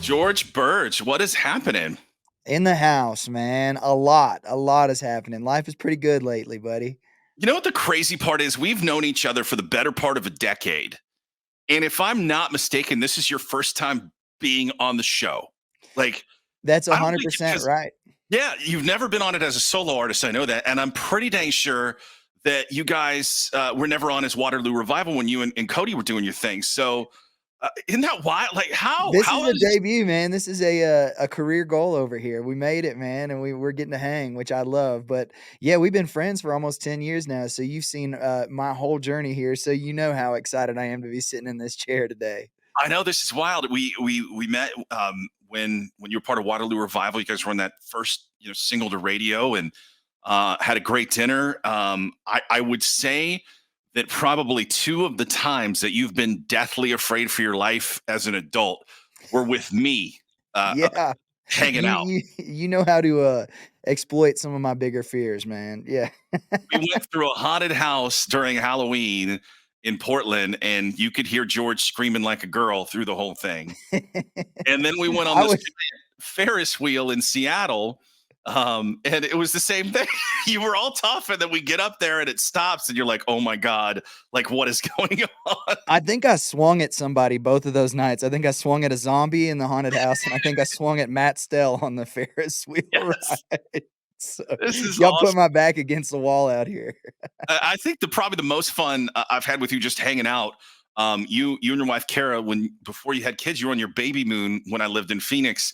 George Birge, what is happening? In the house, man. A lot is happening. Life is pretty good lately, buddy. You know what the crazy part is? We've known each other for the better part of a decade. And if I'm not mistaken, this is your first time being on the show. Like, That's I don't think 100% because, right. yeah, you've never been on it as a solo artist. I know that. And I'm pretty dang sure that you guys were never on as Waterloo Revival when you and Cody were doing your thing. So, isn't that wild? Like, This how is a is debut, man. This is a career goal over here. We made it, man, and we're getting to hang, which I love. But yeah, we've been friends for almost 10 years now. So you've seen my whole journey here. So you know how excited I am to be sitting in this chair today. I know this is wild. We met when you were part of Waterloo Revival. You guys were on that first single to radio and had a great dinner. I would say that probably two of the times that you've been deathly afraid for your life as an adult were with me Yeah. hanging out. You know how to exploit some of my bigger fears, man. Yeah. We went through a haunted house during Halloween in Portland, and you could hear George screaming like a girl through the whole thing. And then we went on I this was giant Ferris wheel in Seattle, and it was the same thing. You were all tough, and then we get up there and it stops, and you're like, "Oh my god, like what is going on?" I think I swung at somebody both of those nights. I think I swung at a zombie in the haunted house, and I think I swung at Matt Stell on the Ferris wheel Yes, ride. So, this is y'all put awesome. my back against the wall out here. I think probably the most fun I've had with you just hanging out. You and your wife Kara, when before you had kids, you were on your baby moon when I lived in Phoenix,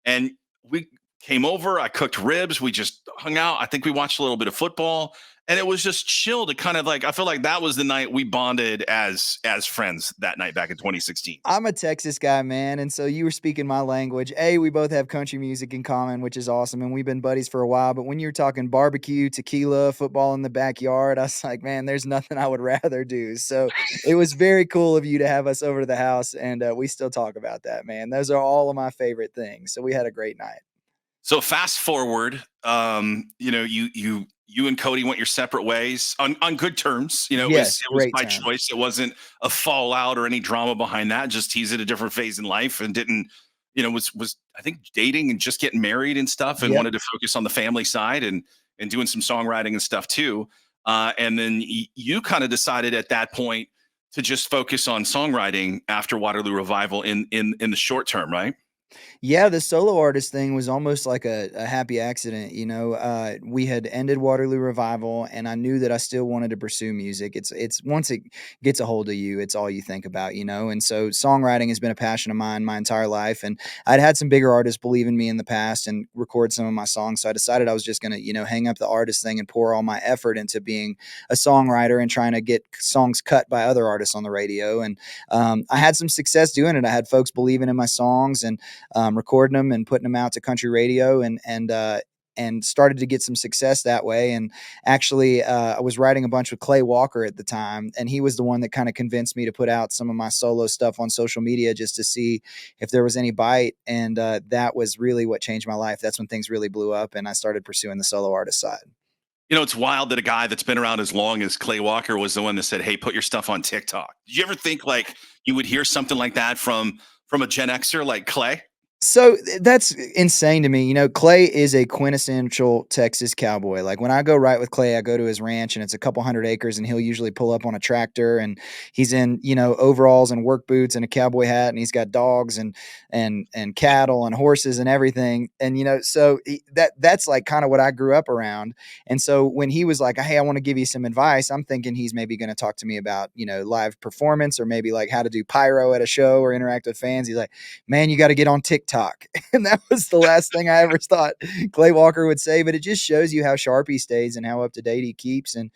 and we came over. I cooked ribs. We just hung out. I think we watched a little bit of football, and it was just chill to kind of like. I feel like that was the night we bonded as friends that night back in 2016. I'm a Texas guy, man, and so you were speaking my language. We both have country music in common, which is awesome, and we've been buddies for a while. But when you're talking barbecue, tequila, football in the backyard, I was like, man, there's nothing I would rather do. So it was very cool of you to have us over to the house, and we still talk about that, man. Those are all of my favorite things. So we had a great night. So fast forward, you and Cody went your separate ways on good terms. You know, Yes, it was great by terms. choice. It wasn't a fallout or any drama behind that. Just he's at a different phase in life and didn't, was I think dating and just getting married and stuff and Yep. wanted to focus on the family side and doing some songwriting and stuff too. And then you kind of decided at that point to just focus on songwriting after Waterloo Revival in the short term, right? Yeah, the solo artist thing was almost like a happy accident, we had ended Waterloo Revival, and I knew that I still wanted to pursue music. It's once it gets a hold of you, it's all you think about, and so songwriting has been a passion of mine my entire life, and I'd had some bigger artists believe in me in the past and record some of my songs, so I decided I was just gonna, hang up the artist thing and pour all my effort into being a songwriter and trying to get songs cut by other artists on the radio, and I had some success doing it. I had folks believing in my songs, and recording them and putting them out to country radio, and started to get some success that way. And actually, I was writing a bunch with Clay Walker at the time, and he was the one that kind of convinced me to put out some of my solo stuff on social media just to see if there was any bite. And that was really what changed my life. That's when things really blew up, and I started pursuing the solo artist side. It's wild that a guy that's been around as long as Clay Walker was the one that said, "Hey, put your stuff on TikTok." Did you ever think like you would hear something like that from a Gen Xer like Clay? So that's insane to me. Clay is a quintessential Texas cowboy. Like when I go right with Clay, I go to his ranch and it's a couple hundred acres, and he'll usually pull up on a tractor, and he's in, overalls and work boots and a cowboy hat, and he's got dogs and cattle and horses and everything. And so that's like kind of what I grew up around. And so when he was like, "Hey, I want to give you some advice," I'm thinking he's maybe going to talk to me about, live performance or maybe like how to do pyro at a show or interact with fans. He's like, "Man, you got to get on TikTok." And that was the last thing I ever thought Clay Walker would say, but it just shows you how sharp he stays and how up to date he keeps. And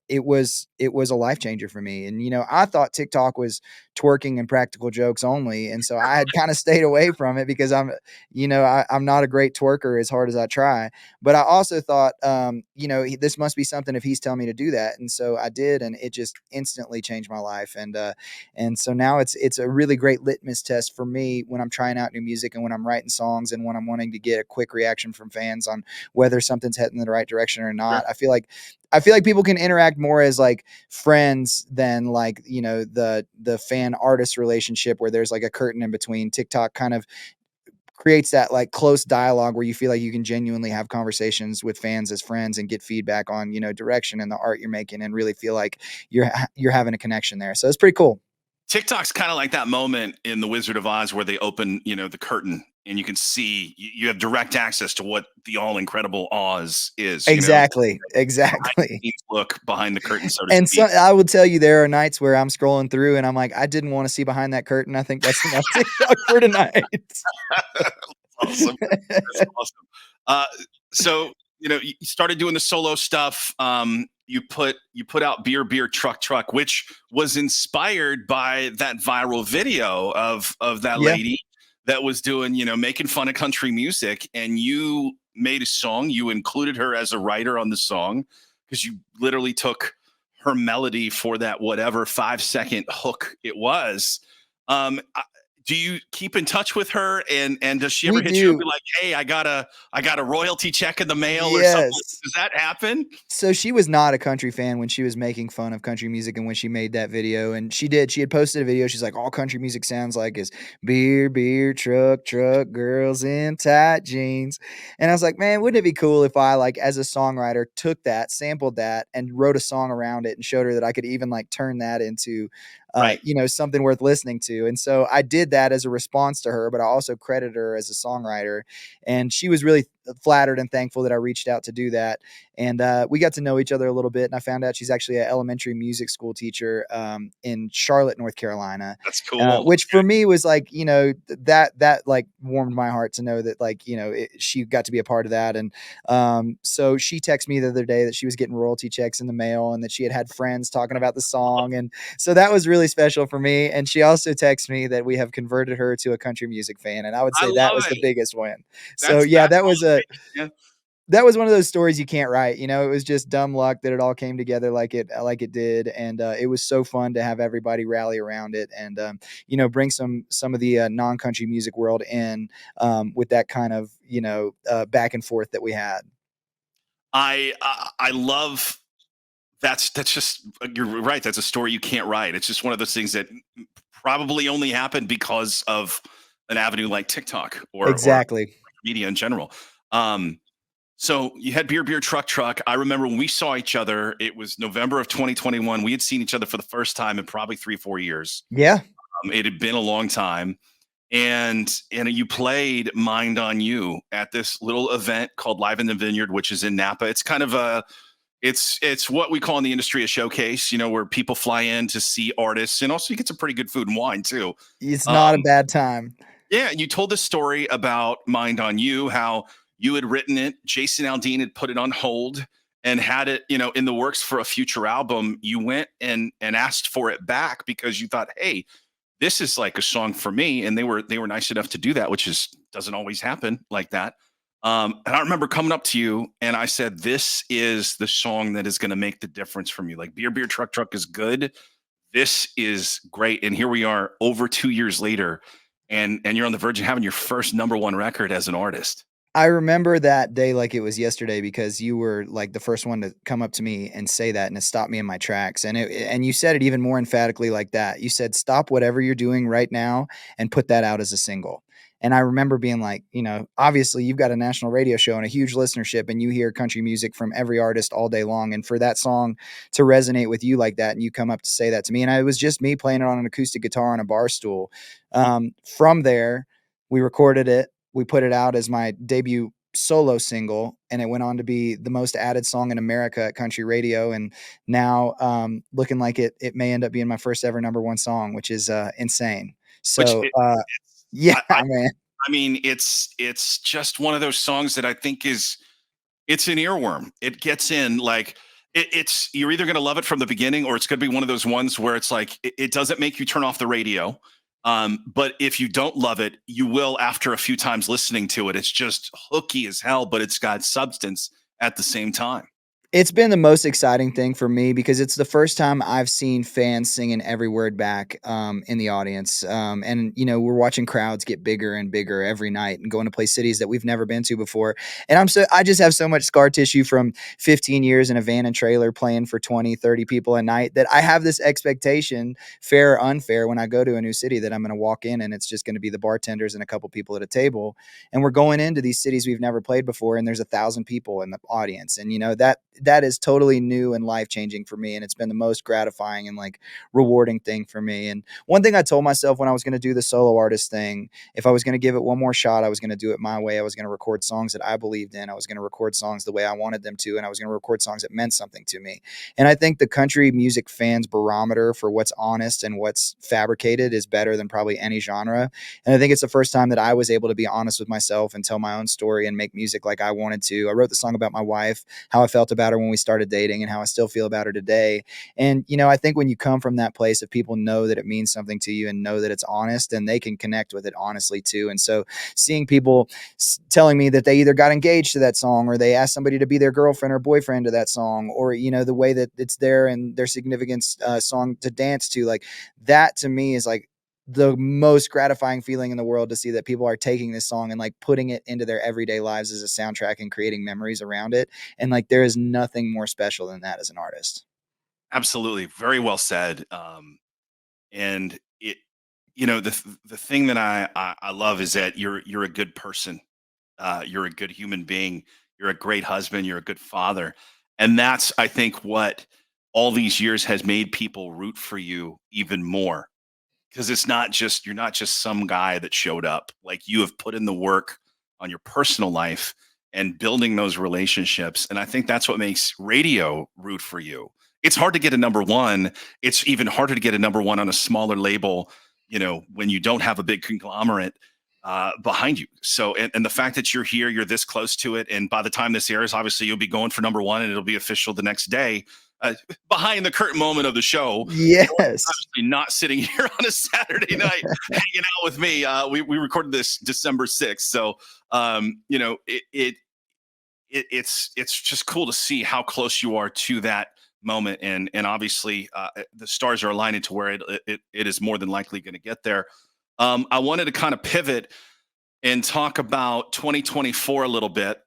it was a life changer for me. And I thought TikTok was twerking and practical jokes only, and so I had kind of stayed away from it because I'm not a great twerker as hard as I try. But I also thought, this must be something if he's telling me to do that, and so I did, and it just instantly changed my life. And so now it's a really great litmus test for me when I'm trying out new music and when I'm writing songs and when I'm wanting to get a quick reaction from fans on whether something's heading in the right direction or not. I feel like I feel like people can interact more as like friends than like, you know, the fan artist relationship where there's like a curtain in between. TikTok kind of creates that like close dialogue where you feel like you can genuinely have conversations with fans as friends and get feedback on, you know, direction and the art you're making and really feel like you're having a connection there. So it's pretty cool. TikTok's kind of like that moment in The Wizard of Oz where they open, the curtain and you can see you have direct access to what the all incredible Oz is, Exactly. behind Exactly. the scenes look behind the curtain, so to And so speak. I will tell you, there are nights where I'm scrolling through and I'm like, I didn't want to see behind that curtain. I think that's enough TikTok for tonight. Awesome. That's awesome. Uh, so you started doing the solo stuff. You put out Beer Truck Truck, which was inspired by that viral video of that Yeah, lady that was doing making fun of country music, and you made a song. You included her as a writer on the song because you literally took her melody for that whatever 5-second hook it was. Um, do you keep in touch with her, and does she ever we hit you up and be do. like, hey, I got a royalty check in the mail or something? Yes. Does that happen? So she was not a country fan when she was making fun of country music and when she made that video, and she had posted a video, she's like, "All country music sounds like is beer, truck, girls in tight jeans." And I was like, "Man, wouldn't it be cool if I, like, as a songwriter, took that, sampled that, and wrote a song around it and showed her that I could even, like, turn that into, Right. you know, something worth listening to?" And so I did that as a response to her, but I also credit her as a songwriter, and she was really flattered and thankful that I reached out to do that. And we got to know each other a little bit. And I found out she's actually an elementary music school teacher in Charlotte, North Carolina, That's cool. which for me was like, you know, that like warmed my heart to know that, like, you know, she got to be a part of that. And so she texted me the other day that she was getting royalty checks in the mail and that she had friends talking about the song. And so that was really special for me. And she also texted me that we have converted her to a country music fan. And I would I say that love was the it. biggest win. So yeah, That's all it takes. Yeah. that was one of those stories you can't write. You know, it was just dumb luck that it all came together like it did, and it was so fun to have everybody rally around it, and you know, bring some of the non country music world in with that kind of, you know, back and forth that we had. I love that's just you're right. That's a story you can't write. It's just one of those things that probably only happened because of an avenue like TikTok or Exactly. media in general. Um, So you had Beer Truck Truck. I remember when we saw each other, it was November of 2021. We had seen each other for the first time in probably 3-4 years. Yeah. It had been a long time. And you played Mind on You at this little event called Live in the Vineyard, which is in Napa. It's kind of it's what we call in the industry a showcase, where people fly in to see artists, and also you get some pretty good food and wine too. It's not a Um, bad time. yeah, and you told this story about Mind on You, how you had written it, Jason Aldean had put it on hold and had it, in the works for a future album. You went and asked for it back because you thought, hey, this is like a song for me, and they were nice enough to do that, which is doesn't always happen like that. And I remember coming up to you and I said, this is the song that is going to make the difference from you. Like Beer Truck Truck is good. This is great. And here we are over 2 years later, and you're on the verge of having your first number one record as an artist. I remember that day like it was yesterday because you were like the first one to come up to me and say that, and it stopped me in my tracks. And you said it even more emphatically like that. You said, "Stop whatever you're doing right now and put that out as a single." And I remember being like, you know, obviously you've got a national radio show and a huge listenership, and you hear country music from every artist all day long. And for that song to resonate with you like that, and you come up to say that to me, and it was just me playing it on an acoustic guitar on a bar stool. From there, we recorded it, we put it out as my debut solo single, and it went on to be the most added song in America at country radio. And now looking like it may end up being my first ever number one song, which is insane. Which So yeah, I man. I mean, it's just one of those songs that I think it's an earworm. It gets in like it's you're either going to love it from the beginning, or it's going to be one of those ones where it's like it doesn't make you turn off the radio. But if you don't love it, you will after a few times listening to it. It's just hooky as hell, but it's got substance at the same time. It's been the most exciting thing for me because it's the first time I've seen fans singing every word back, in the audience, and, we're watching crowds get bigger and bigger every night and going to play cities that we've never been to before, and I just have so much scar tissue from 15 years in a van and trailer playing for 20, 30 people a night that I have this expectation, fair or unfair, when I go to a new city that I'm gonna walk in and it's just gonna be the bartenders and a couple people at a table, and we're going into these cities we've never played before, and there's 1,000 people in the audience, and that is totally new and life changing for me, and it's been the most gratifying and like rewarding thing for me. And one thing I told myself when I was going to do the solo artist thing, if I was going to give it one more shot, I was going to do it my way. I was going to record songs that I believed in. I was going to record songs the way I wanted them to, and I was going to record songs that meant something to me. And I think the country music fans barometer for what's honest and what's fabricated is better than probably any genre. And I think it's the first time that I was able to be honest with myself and tell my own story and make music like I wanted to. I wrote the song about my wife, how I felt about her when we started dating, and how I still feel about her today. And, I think when you come from that place of people know that it means something to you and know that it's honest, and they can connect with it honestly too. And so seeing people telling me that they either got engaged to that song or they asked somebody to be their girlfriend or boyfriend to that song, or, the way that it's there and their significance song to dance to, like that to me is like the most gratifying feeling in the world, to see that people are taking this song and like putting it into their everyday lives as a soundtrack and creating memories around it. And like there is nothing more special than that as an artist. Absolutely, very well said. And it, the thing that I love is that you're a good person. You're a good human being. You're a great husband. You're a good father, and that's, I think, what all these years has made people root for you even more, because it's not just, you're not just some guy that showed up. Like, you have put in the work on your personal life and building those relationships, and I think that's what makes radio root for you. It's hard to get a number one. It's even harder to get a number one on a smaller label, when you don't have a big conglomerate behind you. So, and the fact that you're here, you're this close to it, and by the time this airs, obviously you'll be going for number one, and it'll be official the next day. Behind the curtain moment of the show, Yes. obviously not sitting here on a Saturday night hanging out with me. We recorded this December 6th, so it's just cool to see how close you are to that moment, and obviously the stars are aligning to where it is more than likely going to get there. I wanted to kind of pivot and talk about 2024 a little bit.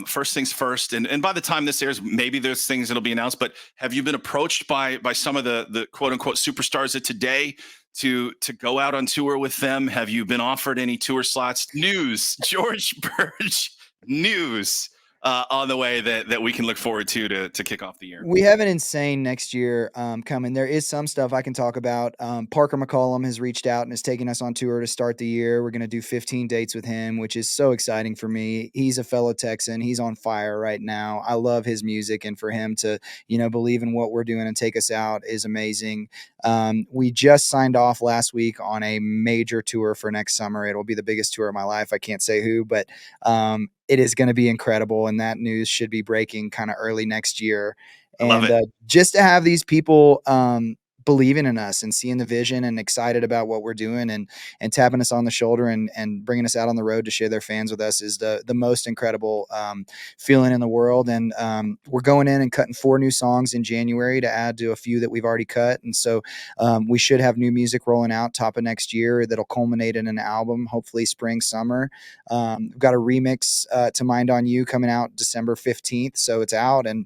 First things first, and by the time this airs, maybe there's things that'll be announced. But have you been approached by some of the quote unquote superstars of today to go out on tour with them? Have you been offered any tour slots? News, George Birge, news on the way that we can look forward to kick off the year. We have an insane next year coming. There is some stuff I can talk about. Parker McCollum has reached out and is taking us on tour to start the year. We're going to do 15 dates with him, which is so exciting for me. He's a fellow Texan. He's on fire right now. I love his music, and for him to, believe in what we're doing and take us out is amazing. We just signed off last week on a major tour for next summer. It'll be the biggest tour of my life. I can't say who, but it is going to be incredible. And that news should be breaking kind of early next year. I love And it. just to have these people believing in us and seeing the vision and excited about what we're doing, and tapping us on the shoulder and bringing us out on the road to share their fans with us is the most incredible feeling in the world. And we're going in and cutting 4 new songs in January to add to a few that we've already cut. And so we should have new music rolling out top of next year that'll culminate in an album, hopefully spring, summer. We've got a remix to Mind on You coming out December 15th. So it's out, and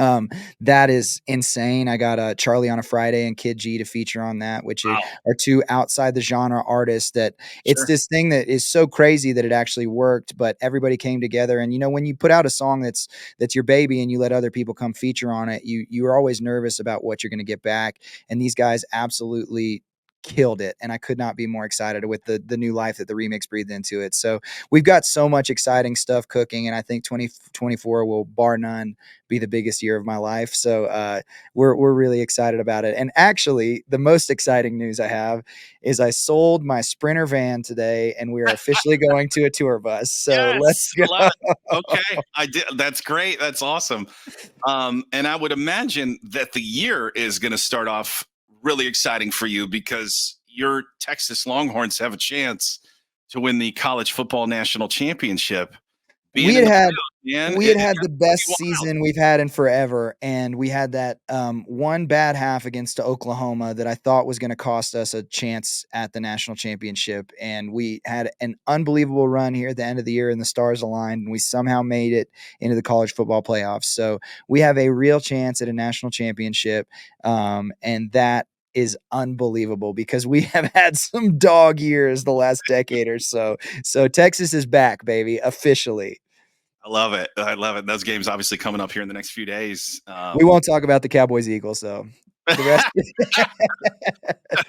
um, that is insane. I got Charlie on a Friday and Kid G to feature on that, which Wow. are 2 outside the genre artists that it's Sure. this thing that is so crazy that it actually worked, but everybody came together. And when you put out a song that's your baby and you let other people come feature on it, you're always nervous about what you're going to get back. And these guys absolutely killed it, and I could not be more excited with the new life that the remix breathed into it. So we've got so much exciting stuff cooking, and I think 2024 will, bar none, be the biggest year of my life. So we're really excited about it. And actually, the most exciting news I have is I sold my Sprinter van today, and we are officially going to a tour bus. So let's Yes, go. I love it. Okay, I did. That's great. That's awesome. And I would imagine that the year is going to start off really exciting for you, because your Texas Longhorns have a chance to win the college football national championship we being in had the had playoffs, man. we It, had it had got the pretty best wild. season we've had in forever, and we had that, one bad half against Oklahoma that I thought was gonna cost us a chance at the national championship, and we had an unbelievable run here at the end of the year, and the stars aligned, and we somehow made it into the college football playoffs, so we have a real chance at a national championship, and that is unbelievable because we have had some dog years the last decade or so. So Texas is back, baby, officially. I love it. I love it. Those games obviously coming up here in the next few days. We won't talk about the Cowboys Eagles, so the rest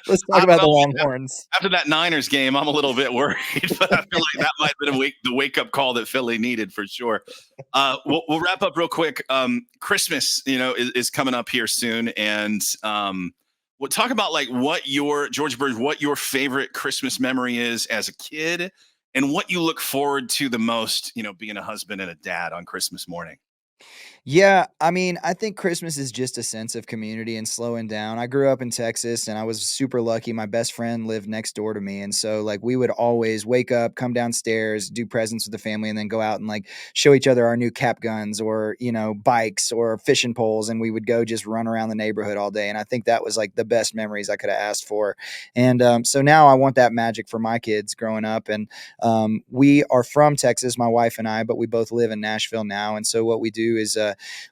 let's talk I don't about know. the Longhorns. After that Niners game, I'm a little bit worried, but I feel like that might have been the wake up call that Philly needed for sure. We'll wrap up real quick. Christmas, is coming up here soon, and we'll talk about like what your George Birge, what your favorite Christmas memory is as a kid, and what you look forward to the most. Being a husband and a dad on Christmas morning. Yeah, I mean, I think Christmas is just a sense of community and slowing down. I grew up in Texas and I was super lucky. My best friend lived next door to me. And so, like, we would always wake up, come downstairs, do presents with the family, and then go out and, like, show each other our new cap guns or, bikes or fishing poles. And we would go just run around the neighborhood all day. And I think that was like the best memories I could have asked for. And so now I want that magic for my kids growing up. And we are from Texas, my wife and I, but we both live in Nashville now. And so, what we do is,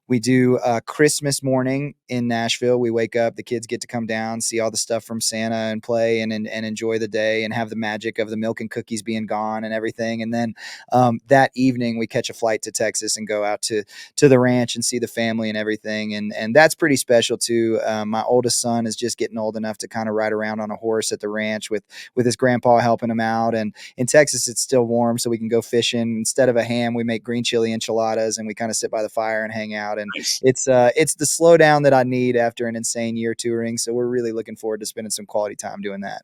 we do Christmas morning in Nashville. We wake up, the kids get to come down, see all the stuff from Santa and play and enjoy the day and have the magic of the milk and cookies being gone and everything. And then that evening we catch a flight to Texas and go out to the ranch and see the family and everything. And that's pretty special too. My oldest son is just getting old enough to kind of ride around on a horse at the ranch with his grandpa helping him out. And in Texas, it's still warm, so we can go fishing. Instead of a ham, we make green chili enchiladas and we kind of sit by the fire and hang out. And Nice. it's the slowdown that I need after an insane year touring. So we're really looking forward to spending some quality time doing that.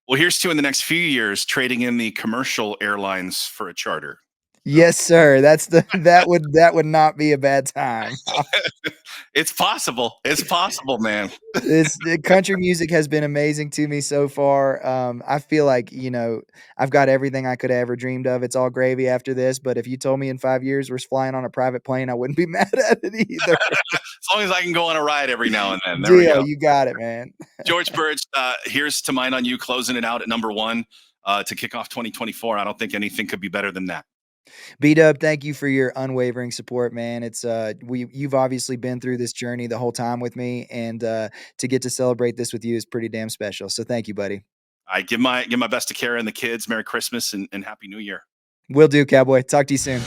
Well, here's to in the next few years trading in the commercial airlines for a charter. So Yes, sir. That's the that would not be a bad time. it's possible. It's possible, man. This the country music has been amazing to me so far. I feel like, I've got everything I could have ever dreamed of. It's all gravy after this, but if you told me in 5 years we're flying on a private plane, I wouldn't be mad at it either. As long as I can go on a ride every now and then. There we Deal, go. you got it, man. George Birge, here's to mine on you closing it out at number one to kick off 2024. I don't think anything could be better than that. B-Dub, thank you for your unwavering support, man. It's you've obviously been through this journey the whole time with me, and to get to celebrate this with you is pretty damn special. So thank you, buddy. I give my best to Kara and the kids. Merry Christmas and Happy New Year. Will do, cowboy. Talk to you soon.